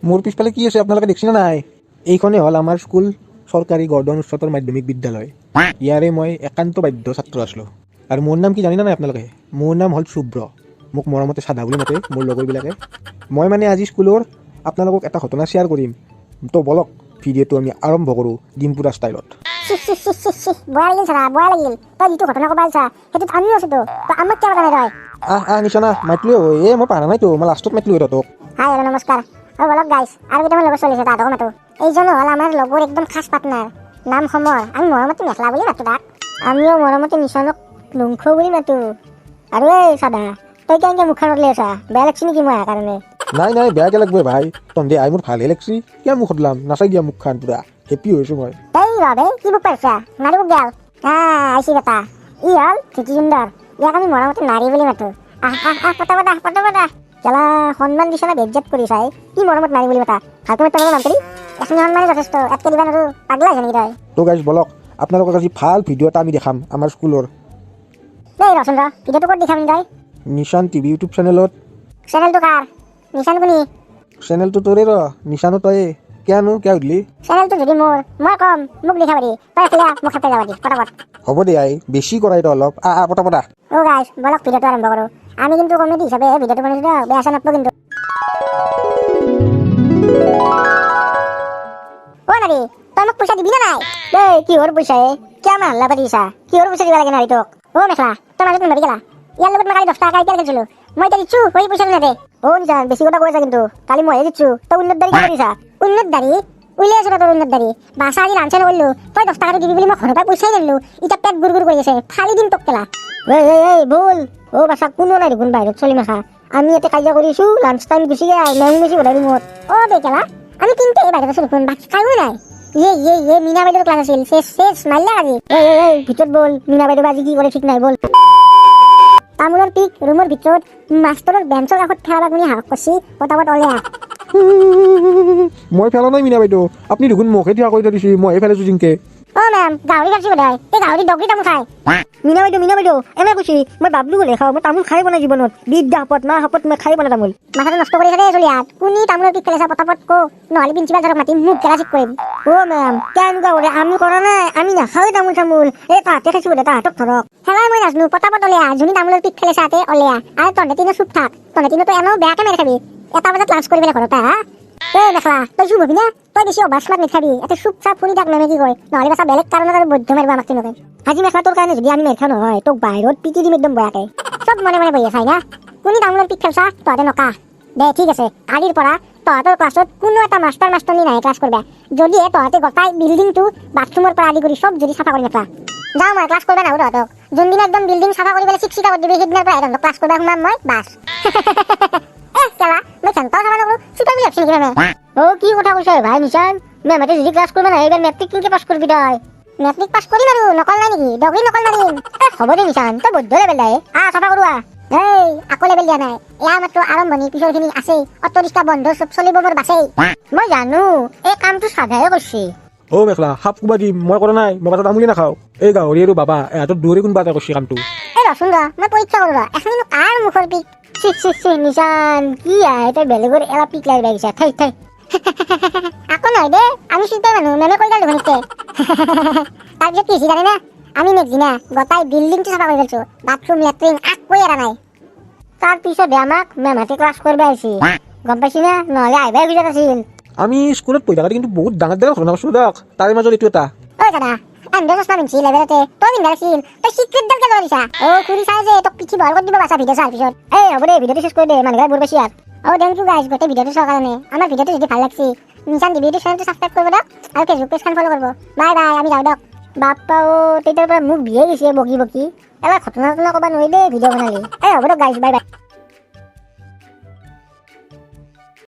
মোৰ পিছফালে কি আছে আপনাৰা দেখছেন নাই? এইখনে হল আমাৰ স্কুল সৰকাৰি গৰ্ডন উচ্চতৰ মাধ্যমিক বিদ্যালয়। ইয়াৰে মই একান্ত বাধ্য ছাত্ৰ আছিলোঁ। আৰু মোৰ নাম কি জানি নাই আপোনালোকে? মোৰ নাম হ'ল শুভ্ৰ। মোক মৰমতে সাধা বুলি মাতে মোৰ লগৰবিলাকে। মই মানে আজি স্কুলৰ আপোনালোকক এটা ঘটনা শ্বেয়াৰ কৰিম। তো বলক ভিডিঅ'টো আমি আৰম্ভ কৰোঁ ডিম্পুৰা ষ্টাইলত। বয়া লাগিল তই যিটো ঘটনা ক'বা আছা সেইটোত আমিও আছো তো আমাক কিয় কথা নাই তই নিচনা মাতিলো মই পাৰা নাইতো মই লাষ্টত মাতিলো তহঁতক। হাই হেল্ল' নমস্কাৰ বলক গাইছ আৰু কেইটামান লগত চলিছে তাহাঁতক মাতো। এইজন হ'ল আমাৰ লগৰ একদম খাছ পাৰ্টনাৰ নাম সমৰ। আমি মৰমতে মেখলা বুলি মাতো তাক। আমিও মৰমতে নিচানক লুংখ বুলি মাতো। আৰু এই চাদা তই কেনেকৈ মুখখন উলিয়াই আছা? বেয়া লাগছি নেকি মই কাৰণে? নাই বেয়াকে লাগবে ভাই। তহঁতে আই মোৰ ভালহে লাগছি। কিয় মুখ সদলাম নাচাই দিয়া মুখখন পুৰা হেপি হৈছো মই। এই ৰবে কি বুক পাৰিছা নাৰী বুক গেল আইছি বেটা ই হ'ল ধুতি সুন্দৰ। ইয়াক আমি মৰমতে নাৰী বুলি মাতো। পতা কেলা সন্মান দিছে না বেজ্জাত কৰি চাই কি মৰমত নাৰী বুলি মাতা? ভালকৈ মাতা নাম কৰি এখনি সন্মানে যথেষ্ট এতকে দিবা নোৱাৰো। পাগলা হৈছে নেকি তই? তো গাইজ বলক আপোনালোকক আজি ভাল ভিডিঅ' এটা আমি দেখাম আমাৰ স্কুলৰ। এই ৰচোন ৰ ভিডিঅ'টো ক'ত দেখাম তই? নিচান টিভি ইউটিউব চেনেলত। চেনেলটো কাৰ? নিচান কোনি? চেনেলটো তোৰে নিচানো তয়ে কিয় সুধিলি? চেনেলটো যদি মই কম মোক লিখা পাৰি তই আছিলে মোক খাতে যাবা দি পটাপট। হ'ব দে আই বেছি কৰাই তো অলপ পটা। অ গাইছ বলক ভিডিঅ'টো আৰম্ভ কৰোঁ। আমি কিন্তু কমেডি হিচাপে ভিডিঅ'টো বনাইছোঁ বেয়া চেয়া নাপাব কিন্তু। অ নাৰী তই মোক পইচা দিবি না নাই? দেই কিহৰ পইচা কিয় আমাৰ হাল্লা পাতিছা? কিহৰ পইচা দিবা লাগে নাৰী তোক? অ মেখলা তই মাজত নধৰি গেলা। ইয়াৰ লগত মই কালি 10 টকা এতিয়া খেলিছিলোঁ মই এতিয়া দিছোঁ হৈ পইচাটো নেদে। অ নিজান বেছি কথা কৈছা কিন্তু কালি মইহে দিছোঁ তই উন্নত দাৰী কৰিছা। উন্নত দাৰী উলিয়াইছোঁ তোৰ উন্নত দাৰী বাছা আজি লাঞ্চ নকৰিলোঁ তই 10 টকাটো দিবি বুলি মই ঘৰৰ পৰা পইচাই নিদিলোঁ। এতিয়া পেট গুৰ কৰি আছে ফালি দিম তোক কেলা। এই বল অ বাছা কোনো নাই দেখোন বাহিৰত চলি মাখা। আমি ইয়াতে কাজিয়া কৰিছোঁ লাঞ্চ টাইম গুচি যায় মেম বেছি বধাই ৰুমত। অ বেকেলা আমি তিনিটা বাহিৰত আছোঁ দেখোন বাকী কায়ো নাই। মীনা বাইদেউৰ ক্লাছ আছিল শেষ মাৰিলা আজি। এই ভিতৰত বল মীনা বাইদেউ আজি কি কৰে ঠিক নাই বল। তামোলৰ পিক ৰুমৰ ভিতৰত মাষ্টৰৰ বেঞ্চৰ কাষত ফেলা বাগুনি হাক কৰিছি পটাপট ওলাই আহ। মই ফেলা নাই মীনা বাইদেউ আপুনি দেখোন মুখে থিয়া কৰি দিছে মইহে ফেলাইছোঁ জিংকে। অ মেম গাহৰি খাইছি বোধহয় এই গাহৰি ডগৰি তামোল খায়। মীনা বাইদেউ এনে কৈছি মই বাবলু গ'লে খাওঁ মই তামোল খাই বনাই জীৱনত বিদ্যা শপত মা শপত মই খাই বনাই তামোল। মাথাটো নষ্ট কৰি আছে দেই চলি ইয়াত কোনি তামোলৰ পিক পেলাইছা পটাপট কো নহ'লে প্ৰিন্সিপাল ছাৰক মাতিম মোক গেলা ঠিক কৰিম। অ মেম কেনেকুৱা কৰে আমি কৰা নাই আমি নাখাওঁৱে তামোল চামোল এই তাহাঁতে খাইছোঁ বোধহয় তাহাঁতক ধৰক। খেলাই মই নাজানো পটাপট ওলাই আহ যোনে তামোলৰ পিক পেলাইছা তাতে ওলাই আহ। আৰু তহঁতে তিনিও চুপ থাক তহঁতে তিনিওতো এনেও বেয়াকে মাৰি খাবি 1 বজাত লাঞ্চ কৰি পেলাই ঘৰত আহ। এই মেখলা তই চুপ হবি না? তই বেছি অভাৰ স্মাৰ্ট নেখাবি এতে চুপ চাপ শুনি থাক মেমে কি কয় নহ'লে বাছা বেলেগ কাৰণত আৰু বৈধ্য মাৰিব আমাক তিনিওকে। আজি মেখলা তোৰ কাৰণে যদি আমি মেখা নহয় তোক বাহিৰত পিটি দিম একদম বেয়াকে। চব মনে বহি আছাই না কোনি তামোলৰ পিক খেলছা তহঁতে নকা দে ঠিক আছে। কালিৰ পৰা তহঁতৰ ক্লাছত কোনো এটা মাষ্টৰনী নাহে ক্লাছ কৰিবা যদিহে তহঁতে গোটাই বিল্ডিংটো বাথৰুমৰ পৰা আদি কৰি চব যদি চাফা কৰি নেপা। যাওঁ মই ক্লাছ কৰিব নাহোঁ তহঁতক যোনদিনা একদম বিল্ডিং চাফা কৰি পেলাই চিকচিকা কৰি দিবি সেইদিনাৰ পৰা তহঁতক ক্লাছ কৰিব সোমাম মই বাছ। কেলা মই চেণ্টাৰ চাফা নকৰোঁ চুপাৰ বুলি ভাবছি নেকি মেমে? অ কি কথা কৈছা ভাই নিচান মেমহঁতে যদি ক্লাছ কৰিব নাহে এইবাৰ মেট্ৰিক কেনেকৈ পাছ কৰিবি তই? মেট্ৰিক পাছ কৰিম আৰু নকল নাই নেকি ডগৰি নকল মাৰিম। হ'ব দে নিচান তই বৈধ্য লেভেল দাই চাফা কৰোঁ এই আকৌ লেভেল দিয়া নাই ইয়াৰ মাত্ৰ আৰম্ভণি পিছৰখিনি আছেই অটো ৰিক্সা বন্ধ চব চলিব মোৰ বাছেই। মই জানো এই কামটো চাধাহে কৰিছে। অ মেখলা সাপ কোবা দিম মই কৰা নাই মই তামোলি নাখাওঁ। এই গাহৰি আৰু বাবা এহঁতৰ দূৰে কোনোবা এটা কৰিছে কামটো। এই ৰচোন ৰ মই পৰীক্ষা কৰোঁ এখনি কাৰ মুখৰ পিক নিচান কি আহে তই বেলেগৰ এলা পিক লাগি লাগিছা থাই আকৌ নহয় দে আমি চিন্তাই মানুহ মেমে কৈ গ'ল দেখোন তাৰপিছত কি হৈছে জানে না আমি নেক্সট দিনা গোটাই বিল্ডিংটো চাফা কৰি পেলাইছোঁ বাথৰুম লেট্ৰিন একোৱেই এৰা নাই। তাৰপিছতহে আমাক মেমহঁতে ক্লাছ কৰিব আহিছে গম পাইছি না নহ'লে আহিবাই খোজা নাছিল। আমি স্কুলত পঢ়ি থাকোঁতে কিন্তু বহুত ডাঙৰ ঘটনা কৰিছোঁ দিয়ক তাৰে মাজত এইটো এটা। ঐ দাদা আন্ধা চশমা পিন্ধছি লেভেলতে তই পিন্ধা নাছিল তই চিক্ৰেট ডালকে লৈ দিছা। অ খুৰি চাই যে তোক পিঠি বহল কৰি দিব বাছা ভিডিঅ' চোৱাৰ পিছত। এই হ'ব দে ভিডিঅ'টো শেষ কৰি দে মানুহে বৰ বেছি আৰু। থেংক ইউ গাইজ গোটেই ভিডিঅ'টো চোৱাৰ কাৰণে। আমাৰ ভিডিঅ'টো যদি ভাল লাগছি নিচান টিভি ইউটিউব চেনেলটো ছাবস্ক্ৰাইব কৰিব দিয়ক আৰু ফেচবুক পেজখন ফ'ল' কৰিব। বাই আমি যাওঁ দিয়ক। বাপ্পা তেতিয়াৰ পৰা মোক বিয়ে দিছে বকি এলা ঘটনা ক'ব নোৱাৰি দেই ভিডিঅ' বনালি। এই হ'ব দিয়ক গাইজ বাই।